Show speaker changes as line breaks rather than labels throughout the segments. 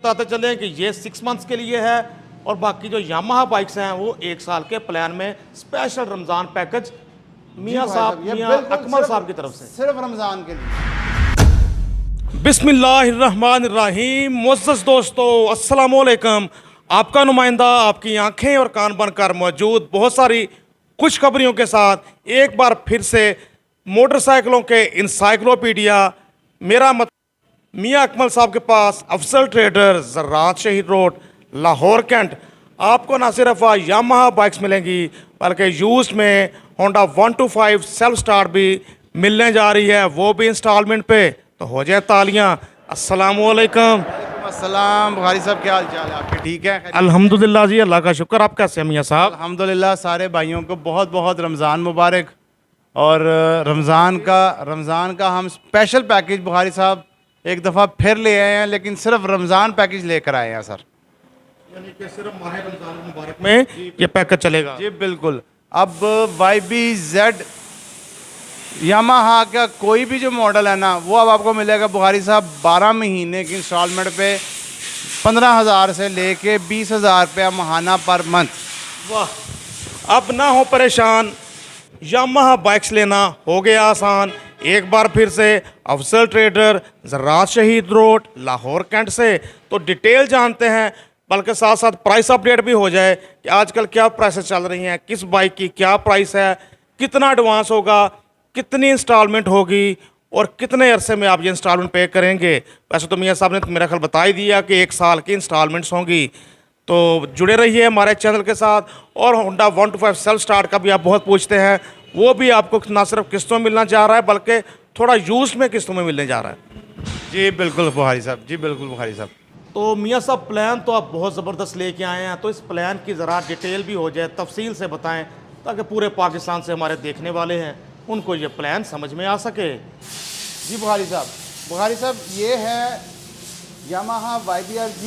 बताते चले कि ये 6 मंथ्स के लिए है और बाकी जो यामाहा बाइक्स हैं वो 1 साल के प्लान में स्पेशल रमज़ान पैकेज मियाँ साहब मियाँ अकमल साहब की तरफ से
सिर्फ रमज़ान के लिए।
बिस्मिल्लाहिर्रहमानिर्रहीम। मुअज़्ज़ज़ दोस्तों, अस्सलाम वालेकुम। आपका नुमाइंदा आपकी आंखें और कान बनकर मौजूद बहुत सारी खुशखबरियों के साथ एक बार फिर से मोटरसाइकिलों के इंसाइक्लोपीडिया मेरा मत मियाँ अकमल साहब के पास अफसल ट्रेडर ज़रात शहीद रोड लाहौर कैंट आपको ना सिर्फ यामाहा बाइक्स मिलेंगी बल्कि यूज्ड में होंडा 125 सेल्फ स्टार्ट भी मिलने जा रही है, वो भी इंस्टॉलमेंट पे। तो हो जाए तालियां। अस्सलाम वालेकुम।
अस्सलाम बुखारी साहब, क्या हाल चाल है आपके? ठीक है
अल्हम्दुलिल्लाह जी, अल्लाह का शुक्र। आप कैसे हैं मियाँ साहब?
अल्हम्दुलिल्लाह। सारे भाइयों को बहुत बहुत रमज़ान मुबारक। और रमज़ान का हम स्पेशल पैकेज बुखारी साहब एक दफ़ा फिर ले आए हैं, लेकिन सिर्फ रमज़ान पैकेज लेकर आए हैं सर।
यानी कि सिर्फ माह रमज़ान मुबारक में ये पैकेज चलेगा?
जी बिल्कुल। अब YBZ यामाहा का कोई भी जो मॉडल है ना, वो अब आपको मिलेगा बुखारी साहब 12 महीने की इंस्टॉलमेंट पे 15,000 से लेके 20,000 रुपया महाना पर मंथ।
वाह, अब ना हो परेशान, यामाहा बाइक्स लेना हो गया आसान। एक बार फिर से अफसल ट्रेडर ज़रात शहीद रोड लाहौर कैंट से तो डिटेल जानते हैं, बल्कि साथ साथ प्राइस अपडेट भी हो जाए कि आजकल क्या प्राइसेस चल रही हैं, किस बाइक की क्या प्राइस है, कितना एडवांस होगा, कितनी इंस्टॉलमेंट होगी और कितने अरसे में आप ये इंस्टॉलमेंट पे करेंगे। वैसे तो मियाँ साहब ने मेरा ख्याल बता ही दिया कि 1 साल की इंस्टॉलमेंट्स होंगी। तो जुड़े रहिए हमारे चैनल के साथ। और होंडा 125 सेल्फ स्टार्ट का भी आप बहुत पूछते हैं, वो भी आपको ना सिर्फ किस्तों में मिलना जा रहा है बल्कि थोड़ा यूज में किस्तों में मिलने जा रहा है।
जी बिल्कुल बुखारी साहब, जी बिल्कुल बुखारी साहब।
तो मियाँ साहब, प्लान तो आप बहुत ज़बरदस्त लेके आए हैं, तो इस प्लान की ज़रा डिटेल भी हो जाए, तफसील से बताएं, ताकि पूरे पाकिस्तान से हमारे देखने वाले हैं उनको ये प्लान समझ में आ सके।
जी बुखारी साहब, ये है यामाहा YBRG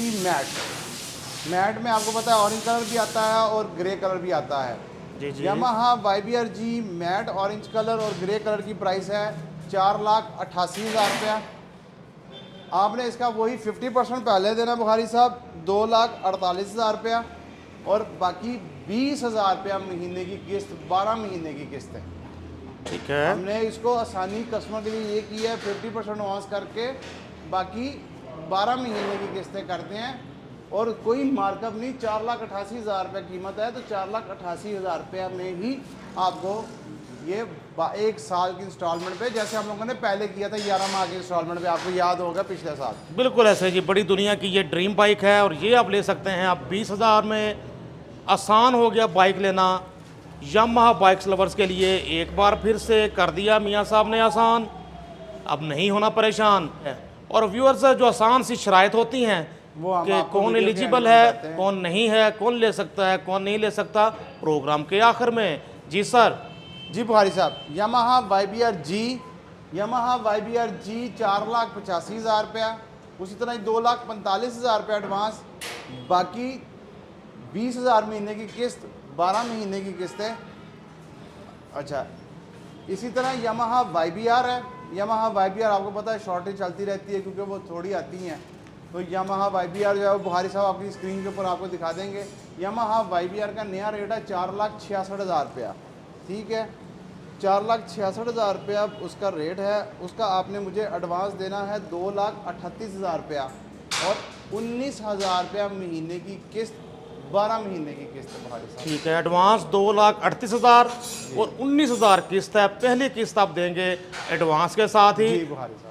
मैट में आपको पता है ऑरेंज कलर भी आता है और ग्रे कलर भी आता है।
जी जी।
Yamaha YBRG matte orange colour और ग्रे कलर की प्राइस है 4,88,000 रुपया। आपने इसका वही 50% पहले देना बुखारी साहब, 2,48,000 रुपया, और बाकी 20,000 रुपया महीने की किस्त, 12 महीने की किस्त है।
ठीक है।
हमने इसको आसानी कस्टमर के लिए ये की है, 50% एडवांस करके बाकी 12 महीने की किस्तें करते हैं और कोई मार्कअप नहीं। 4,88,000 रुपये कीमत है, तो 4,88,000 रुपये में ही आपको ये 1 साल की इंस्टॉलमेंट पे, जैसे हम लोगों ने पहले किया था 11 माह की इंस्टॉलमेंट पे, आपको याद होगा पिछले साल।
बिल्कुल ऐसे जी, बड़ी दुनिया की ये ड्रीम बाइक है और ये आप ले सकते हैं आप 20,000 में। आसान हो गया बाइक लेना यामाहा बाइक्स लवर्स के लिए। एक बार फिर से कर दिया मियाँ साहब ने आसान, अब नहीं होना परेशान। और व्यूअर्स, जो आसान सी शराइत होती हैं कि कौन एलिजिबल है, कौन नहीं है, कौन ले सकता है, कौन नहीं ले सकता, प्रोग्राम के आखिर में। जी सर।
जी बुखारी साहब, यामाहा YBRG 4,85,000 रुपया, उसी तरह 2,45,000 रुपया एडवांस, बाकी 20,000 महीने की किस्त, 12 महीने की किस्त है। अच्छा, इसी तरह यामाहा YBR है। यामाहा YBR आपको पता है शॉर्टेज चलती रहती है क्योंकि वो थोड़ी आती हैं, तो यामाहा YBR जो है वो बुखारी साहब आपकी स्क्रीन के ऊपर आपको दिखा देंगे। यामाहा YBR का नया रेट है 4,66,000 रुपया। ठीक है, 4,66,000 रुपया उसका रेट है। उसका आपने मुझे एडवांस देना है 2,38,000 रुपया और 19,000 रुपया महीने की किस्त, 12 महीने की किस्त है बुखारी साहब।
ठीक है, एडवांस 2,38,000 और 19,000 किस्त है। पहली किस्त आप देंगे एडवांस के साथ ही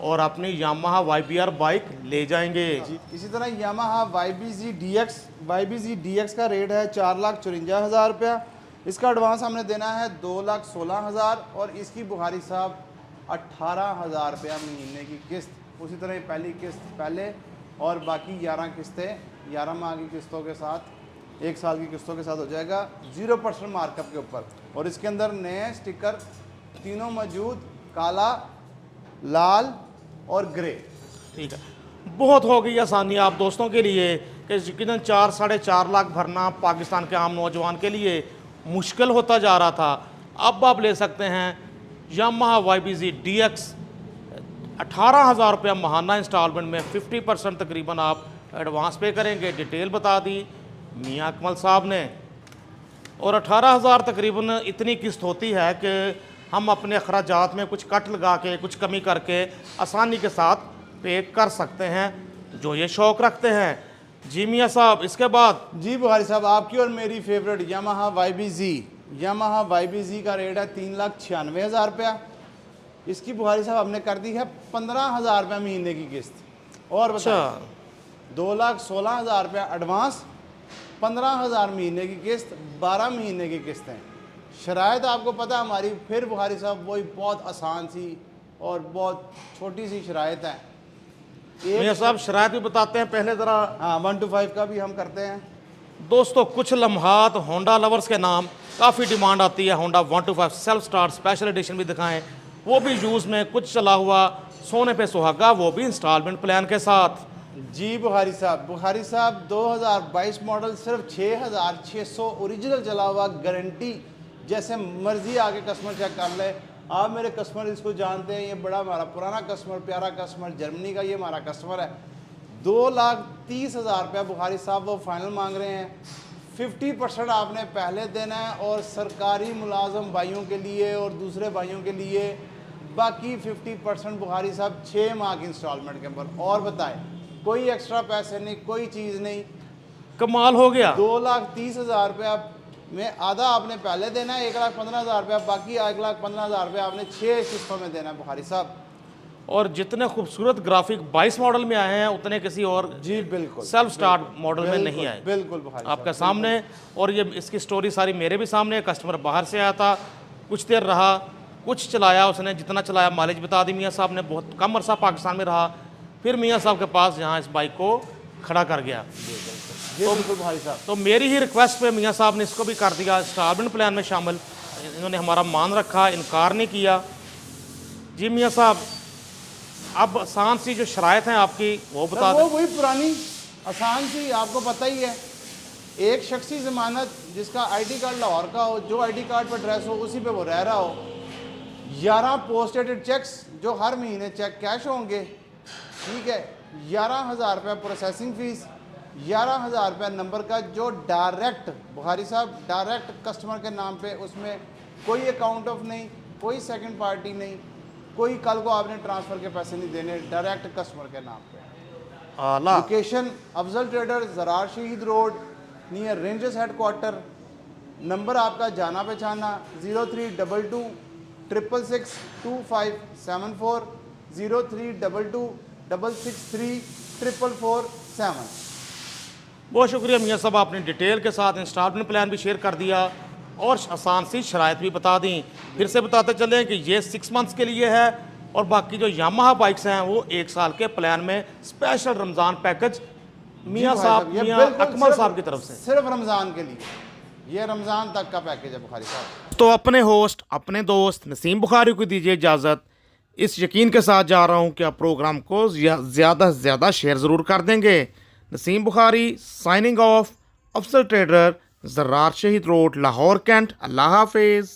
और अपनी यामाहा YBR बाइक ले जाएंगे।
इसी तरह यामाहा YBZ DX का रेट है 4,54,000 रुपया। इसका एडवांस हमने देना है 2,16,000 और इसकी बुखारी साहब 18,000 रुपया महीने की किस्त। उसी तरह पहली किस्त पहले और बाकी 11 किस्तें 11 माह की किस्तों के साथ, 1 साल की किस्तों के साथ हो जाएगा 0% मार्कअप के ऊपर। और इसके अंदर नए स्टिकर तीनों मौजूद, काला, लाल और ग्रे।
ठीक है, बहुत हो गई आसानी आप दोस्तों के लिए कि यकीनन 4-4.5 लाख भरना पाकिस्तान के आम नौजवान के लिए मुश्किल होता जा रहा था। अब आप ले सकते हैं यामाहा YBZ DX 18,000 रुपया महाना इंस्टॉलमेंट में 50% तकरीबन आप एडवांस पे करेंगे, डिटेल बता दी मियाँ अकमल साहब ने। और 18,000 तकरीबन इतनी किस्त होती है कि हम अपने अखराजात में कुछ कट लगा के, कुछ कमी करके आसानी के साथ पे कर सकते हैं, जो ये शौक़ रखते हैं। जी मियाँ साहब, इसके बाद
जी बुखारी साहब, आपकी और मेरी फेवरेट यामाहा YBZ का रेट है 3,96,000 रुपया। इसकी बुखारी साहब हमने कर दी है 15,000 रुपया महीने की किस्त। और
अच्छा,
2,16,000 रुपया एडवांस, 15,000 महीने की किस्त, 12 महीने की किस्त है। शराइत आपको पता है हमारी, फिर बुखारी साहब वही बहुत आसान सी और बहुत छोटी सी शराइत है।
मियाँ साहब शराइत भी बताते हैं पहले ज़रा।
हाँ, 1 to 5 का भी हम करते हैं।
दोस्तों, कुछ लम्हात होंडा लवर्स के नाम काफ़ी डिमांड आती है। Honda 1 to 5 self start special edition भी दिखाएं, वो भी यूज़ में, कुछ चला हुआ, सोने पे सुहागा, वो भी इंस्टॉलमेंट प्लान के साथ।
जी बुखारी साहब 2022 मॉडल सिर्फ 6,600 ओरिजिनल चला हुआ, गारंटी, जैसे मर्जी आके कस्टमर चेक कर ले। आप मेरे कस्टमर इसको जानते हैं, ये बड़ा हमारा पुराना कस्टमर, प्यारा कस्टमर, जर्मनी का ये हमारा कस्टमर है। 2,30,000 रुपया बुखारी साहब वो फाइनल मांग रहे हैं। 50% आपने पहले देना है, और सरकारी मुलाजम भाइयों के लिए और दूसरे भाइयों के लिए बाकी 50% बुखारी साहब 6 माह की इंस्टॉलमेंट के ऊपर। और बताएं, कोई एक्स्ट्रा पैसे नहीं, कोई चीज़ नहीं,
कमाल हो गया।
2,30,000 रुपया में आधा आपने पहले देना है, 1,15,000 रुपया, बाकी 1,15,000 रुपया आपने 6 किस्तों में देना है बुखारी साहब।
और जितने खूबसूरत ग्राफिक 22 मॉडल में आए हैं, उतने किसी और
जी बिल्कुल
सेल्फ स्टार्ट मॉडल में नहीं आए।
बिल्कुल बुखारी साहब,
आपके सामने। और ये इसकी स्टोरी सारी मेरे भी सामने। कस्टमर बाहर से आया था, कुछ देर रहा, कुछ चलाया उसने, जितना चलाया माइलेज बता दी मियाँ साहब ने, बहुत कम अरसा पाकिस्तान में रहा, फिर मियाँ साहब के पास यहाँ इस बाइक को खड़ा कर गया।
जी बिल्कुल बुखारी साहब।
तो मेरी ही रिक्वेस्ट पे मियाँ साहब ने इसको भी कर दिया इंस्टॉलमेंट प्लान में शामिल। इन्होंने हमारा मान रखा, इनकार नहीं किया। जी मियाँ साहब, अब आसान सी जो शराइत हैं आपकी वो बता
वो
दें।
वही पुरानी आसान सी, आपको पता ही है, एक शख्सी ज़मानत, जिसका आईडी कार्ड लाहौर का हो, जो आईडी कार्ड पर एड्रेस हो उसी पे वो रह रहा हो। 11 पोस्ट डेटेड चेक्स जो हर महीने चेक कैश होंगे, ठीक है। 11,000 रुपया प्रोसेसिंग फ़ीस, 11,000 रुपया नंबर का, जो डायरेक्ट बुखारी साहब डायरेक्ट कस्टमर के नाम पे, उसमें कोई अकाउंट ऑफ नहीं, कोई सेकंड पार्टी नहीं, कोई कल को आपने ट्रांसफ़र के पैसे नहीं देने, डायरेक्ट कस्टमर के नाम पे।
आला।
Location Afzal trader, Zarar Shaheed road, near rangers headquarter. Number आपका जाना पहचाना 0322 666 2574, 0322 663 447।
बहुत शुक्रिया मियाँ साहब, आपने डिटेल के साथ इंस्टॉलमेंट प्लान भी शेयर कर दिया और आसान सी शराइत भी बता दी। फिर से बताते चलें कि ये 6 मंथ्स के लिए है, और बाकी जो यामाहा बाइक्स हैं वो 1 साल के प्लान में स्पेशल रमज़ान पैकेज मियाँ साहब,
ये
मियाँ
बिल्कुल
अकमल साहब की तरफ से
सिर्फ रमज़ान के लिए, ये रमज़ान तक का पैकेज है बुखारी साहब।
तो अपने होस्ट, अपने दोस्त नसीम बुखारी को दीजिए इजाज़त, इस यकीन के साथ जा रहा हूँ कि आप प्रोग्राम को ज़्यादा से ज़्यादा शेयर ज़रूर कर देंगे। Naseem Bukhari signing off, Afzal trader, Zarar Shaheed road, Lahore, cantt. अल्लाह हाफिज़।